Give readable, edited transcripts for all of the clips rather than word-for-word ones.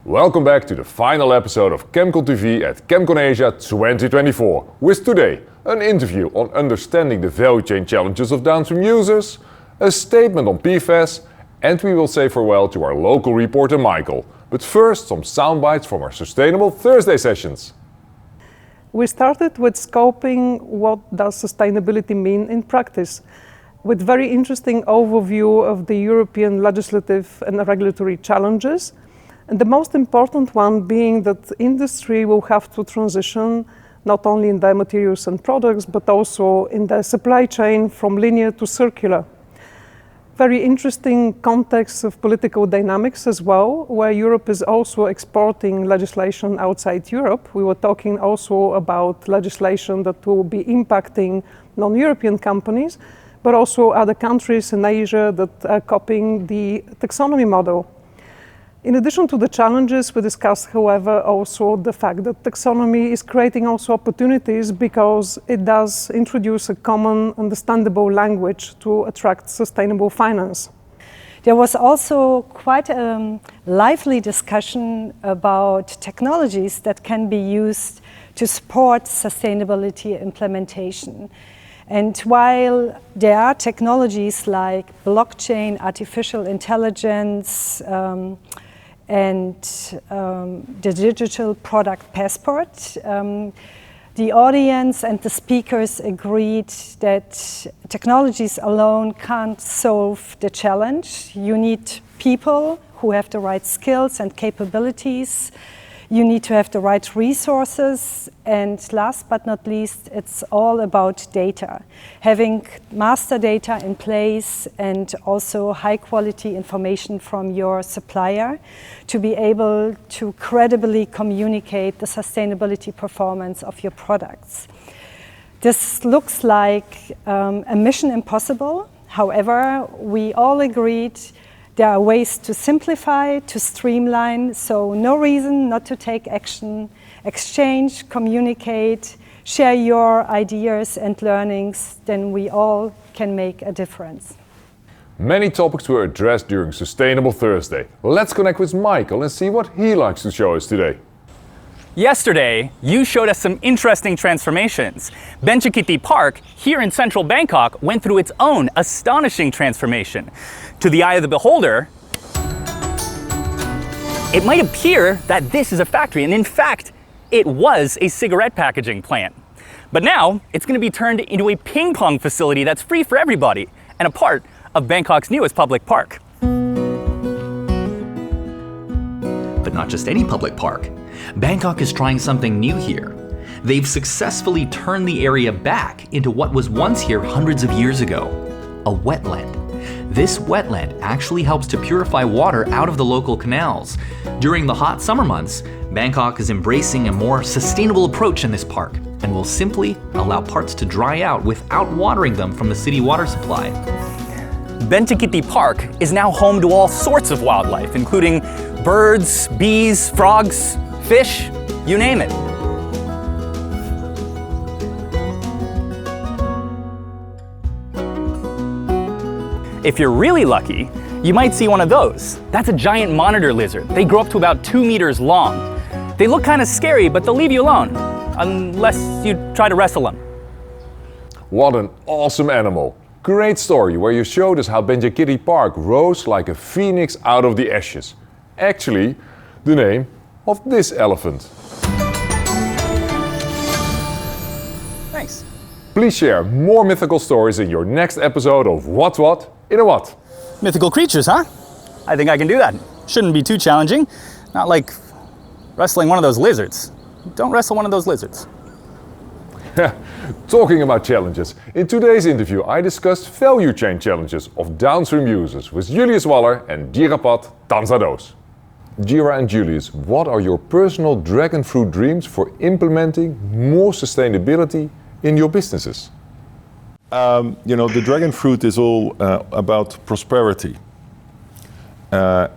Welcome back to the final episode of ChemCon TV at ChemCon Asia 2024, with today an interview on understanding the value chain challenges of downstream users, a statement on PFAS, and we will say farewell to our local reporter Michael. But first, some sound bites from our Sustainable Thursday sessions. We started with scoping what does sustainability mean in practice, with very interesting overview of the European legislative and regulatory challenges. And the most important one being that industry will have to transition not only in their materials and products, but also in their supply chain from linear to circular. Very interesting context of political dynamics as well, where Europe is also exporting legislation outside Europe. We were talking also about legislation that will be impacting non-European companies, but also other countries in Asia that are copying the taxonomy model. In addition to the challenges, we discussed, however, also the fact that taxonomy is creating also opportunities because it does introduce a common, understandable language to attract sustainable finance. There was also quite a lively discussion about technologies that can be used to support sustainability implementation. And while there are technologies like blockchain, artificial intelligence, and the digital product passport, the audience and the speakers agreed that technologies alone can't solve the challenge. You need people who have the right skills and capabilities. You need to have the right resources, and last but not least, it's all about data. Having master data in place and also high quality information from your supplier to be able to credibly communicate the sustainability performance of your products. This looks like a mission impossible. However, we all agreed there are ways to simplify, to streamline, so no reason not to take action, exchange, communicate, share your ideas and learnings, then we all can make a difference. Many topics were addressed during Sustainable Thursday. Let's connect with Michael and see what he likes to show us today. Yesterday, you showed us some interesting transformations. Benjakitti Park, here in central Bangkok, went through its own astonishing transformation. To the eye of the beholder, it might appear that this is a factory, and in fact, it was a cigarette packaging plant. But now, it's going to be turned into a ping pong facility that's free for everybody, and a part of Bangkok's newest public park. But not just any public park. Bangkok is trying something new here. They've successfully turned the area back into what was once here hundreds of years ago, a wetland. This wetland actually helps to purify water out of the local canals. During the hot summer months, Bangkok is embracing a more sustainable approach in this park and will simply allow parts to dry out without watering them from the city water supply. Benjakitti Park is now home to all sorts of wildlife, including birds, bees, frogs, fish, you name it. If you're really lucky, you might see one of those. That's a giant monitor lizard. They grow up to about 2 meters long. They look kind of scary, but they'll leave you alone, unless you try to wrestle them. What an awesome animal. Great story where you showed us how Benjakitti Park rose like a phoenix out of the ashes. Actually, the name of this elephant. Thanks. Please share more mythical stories in your next episode of What in a What? Mythical creatures, huh? I think I can do that. Shouldn't be too challenging. Not like wrestling one of those lizards. Don't wrestle one of those lizards. Talking about challenges, in today's interview I discussed value chain challenges of downstream users with Julius and Jiraphat Thansandose. Jira and Julius, what are your personal dragon fruit dreams for implementing more sustainability in your businesses? The dragon fruit is all about prosperity. I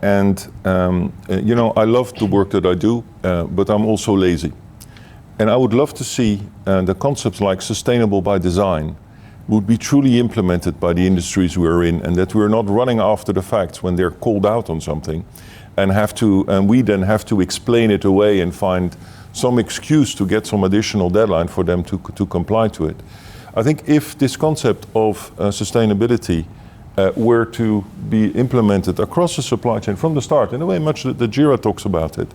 love the work that I do, but I'm also lazy. And I would love to see the concepts like sustainable by design would be truly implemented by the industries we're in, and that we're not running after the facts when they're called out on something, and we then have to explain it away and find some excuse to get some additional deadline for them to comply to it. I think if this concept of sustainability were to be implemented across the supply chain from the start, in a way much that Jira talks about it,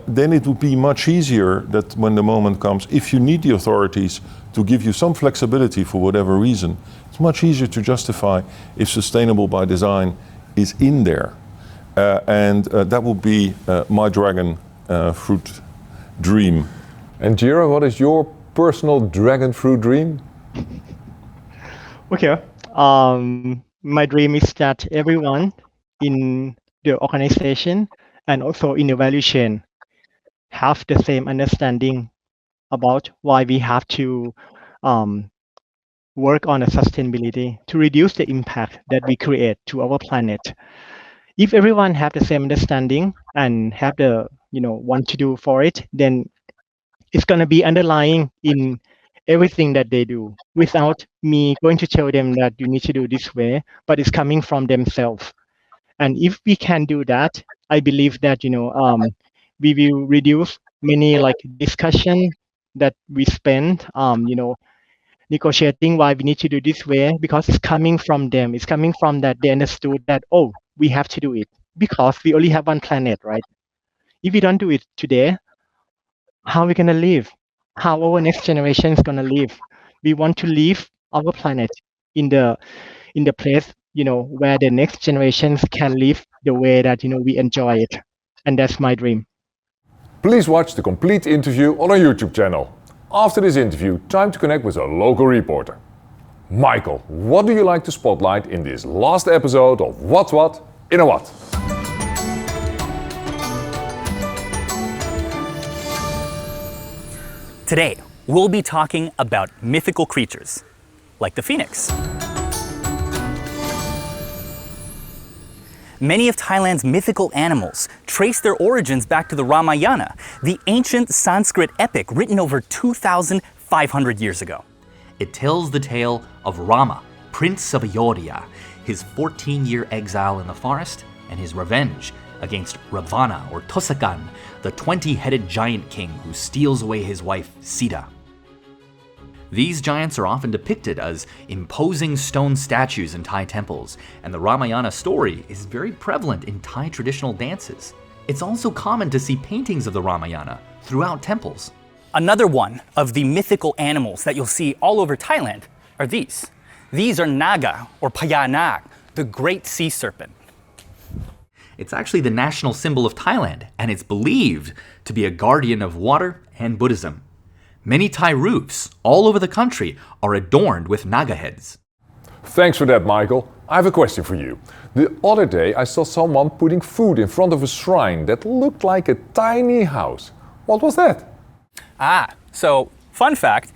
then it would be much easier that when the moment comes, if you need the authorities to give you some flexibility for whatever reason, it's much easier to justify if sustainable by design is in there. And that would be my dragon fruit dream. And Jira, what is your personal dragon fruit dream? Okay. My dream is that everyone in the organization and also in the value chain have the same understanding about why we have to work on the sustainability to reduce the impact that we create to our planet. If everyone have the same understanding and have the want to do for it, then it's going to be underlying in everything that they do without me going to tell them that you need to do this way, but it's coming from themselves. And if we can do that, I believe that we will reduce many discussion that we spend negotiating why we need to do this way, because it's coming from them. It's coming from that they understood that, oh, we have to do it because we only have one planet, right? If we don't do it today, how are we going to live? How our next generation is going to live? We want to leave our planet in the place where the next generations can live the way that we enjoy it, and that's my dream. Please watch the complete interview on our YouTube channel. After this interview, time to connect with a local reporter. Michael, what do you like to spotlight in this last episode of What's What in a What? Today, we'll be talking about mythical creatures, like the phoenix. Many of Thailand's mythical animals trace their origins back to the Ramayana, the ancient Sanskrit epic written over 2,500 years ago. It tells the tale of Rama, Prince of Ayodhya, his 14-year exile in the forest, and his revenge against Ravana or Tosakan, the 20-headed giant king who steals away his wife Sita. These giants are often depicted as imposing stone statues in Thai temples, and the Ramayana story is very prevalent in Thai traditional dances. It's also common to see paintings of the Ramayana throughout temples. Another one of the mythical animals that you'll see all over Thailand are these. These are Naga, or Payanak, the great sea serpent. It's actually the national symbol of Thailand, and it's believed to be a guardian of water and Buddhism. Many Thai roofs all over the country are adorned with Naga heads. Thanks for that, Michael. I have a question for you. The other day I saw someone putting food in front of a shrine that looked like a tiny house. What was that? So fun fact,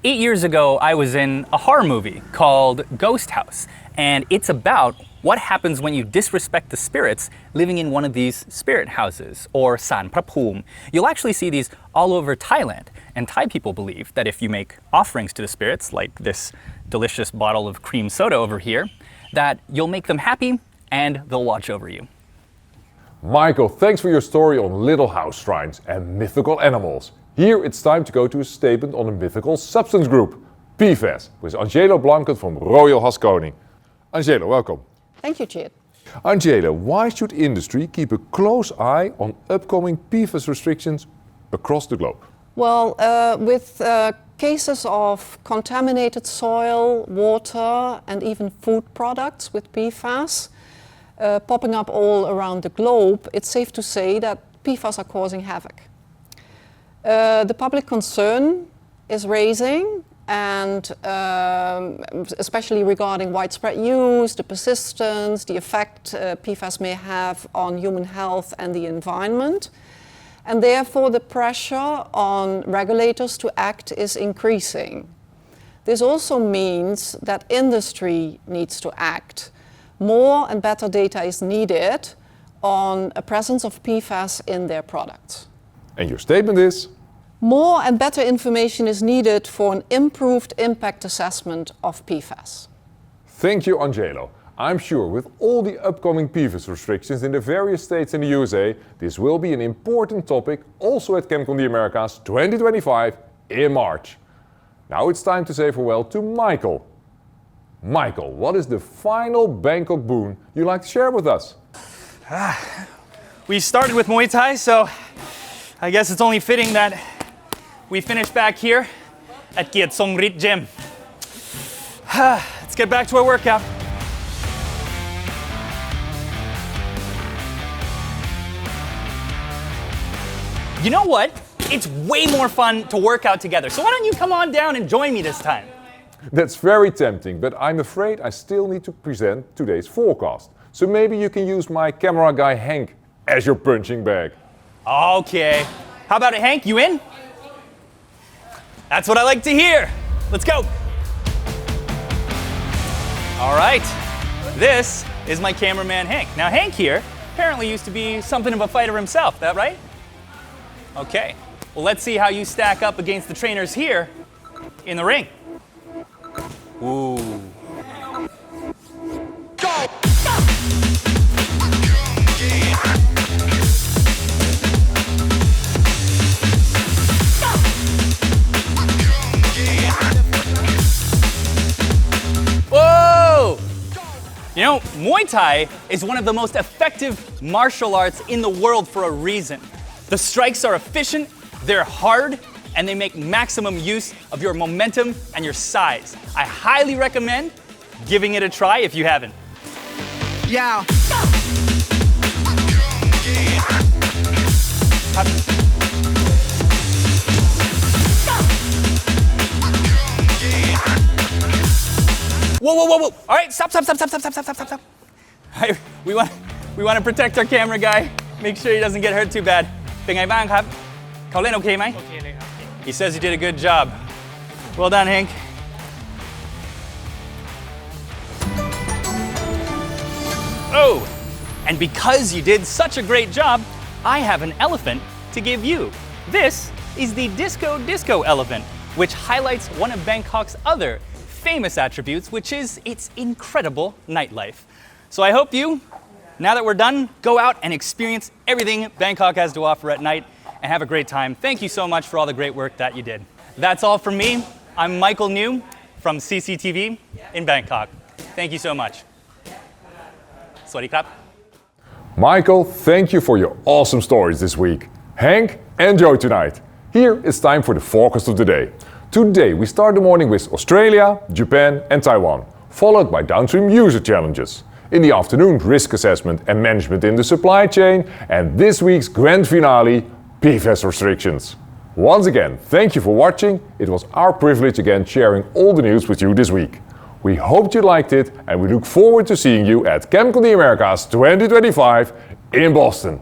8 years ago I was in a horror movie called Ghost House, and it's about what happens when you disrespect the spirits living in one of these spirit houses, or San Prapum. You'll actually see these all over Thailand, and Thai people believe that if you make offerings to the spirits, like this delicious bottle of cream soda over here, that you'll make them happy and they'll watch over you. Michael, thanks for your story on little house shrines and mythical animals. Here it's time to go to a statement on a mythical substance group, PFAS, with Angélo Blanken from Royal HaskoningDHV. Angélo, welcome. Thank you, Chid. Angélo, why should industry keep a close eye on upcoming PFAS restrictions across the globe? Well, with cases of contaminated soil, water, and even food products with PFAS popping up all around the globe, it's safe to say that PFAS are causing havoc. The public concern is raising, and especially regarding widespread use, the persistence, the effect PFAS may have on human health and the environment. And therefore the pressure on regulators to act is increasing. This also means that industry needs to act. More and better data is needed on a presence of PFAS in their products. And your statement is? More and better information is needed for an improved impact assessment of PFAS. Thank you, Angélo. I'm sure with all the upcoming PFAS restrictions in the various states in the USA, this will be an important topic also at ChemCon the Americas 2025 in March. Now it's time to say farewell to Michael. Michael, what is the final Bangkok boon you'd like to share with us? We started with Muay Thai, so I guess it's only fitting that we finish back here at Kiat Songrit Gym. Let's get back to our workout. You know what? It's way more fun to work out together. So why don't you come on down and join me this time? That's very tempting, but I'm afraid I still need to present today's forecast. So maybe you can use my camera guy Henk as your punching bag. Okay. How about it, Henk? You in? That's what I like to hear. Let's go. All right. This is my cameraman, Henk. Now, Henk here apparently used to be something of a fighter himself, that right? Okay. Well, let's see how you stack up against the trainers here in the ring. Ooh. Go! Whoa! You know, Muay Thai is one of the most effective martial arts in the world for a reason. The strikes are efficient, they're hard, and they make maximum use of your momentum and your size. I highly recommend giving it a try if you haven't. Yeah. Whoa, whoa, whoa, whoa. All right, stop. All right, we want to protect our camera guy. Make sure he doesn't get hurt too bad. เป็นไงบ้างครับ เขาเล่นโอเคไหม โอเคเลยครับ He says you did a good job. Well done, Henk. Oh, and because you did such a great job, I have an elephant to give you. This is the Disco elephant, which highlights one of Bangkok's other famous attributes, which is its incredible nightlife. So I hope you, now that we're done, go out and experience everything Bangkok has to offer at night and have a great time. Thank you so much for all the great work that you did. That's all from me. I'm Michael New from CCTV in Bangkok. Thank you so much. สวัสดีครับ Michael, thank you for your awesome stories this week. Henk, enjoy tonight. Here it's time for the forecast of the day. Today we start the morning with Australia, Japan and Taiwan, followed by downstream user challenges. In the afternoon, risk assessment and management in the supply chain, and this week's grand finale, PFAS restrictions. Once again, thank you for watching. It was our privilege again sharing all the news with you this week. We hoped you liked it, and we look forward to seeing you at ChemCon the Americas 2025 in Boston.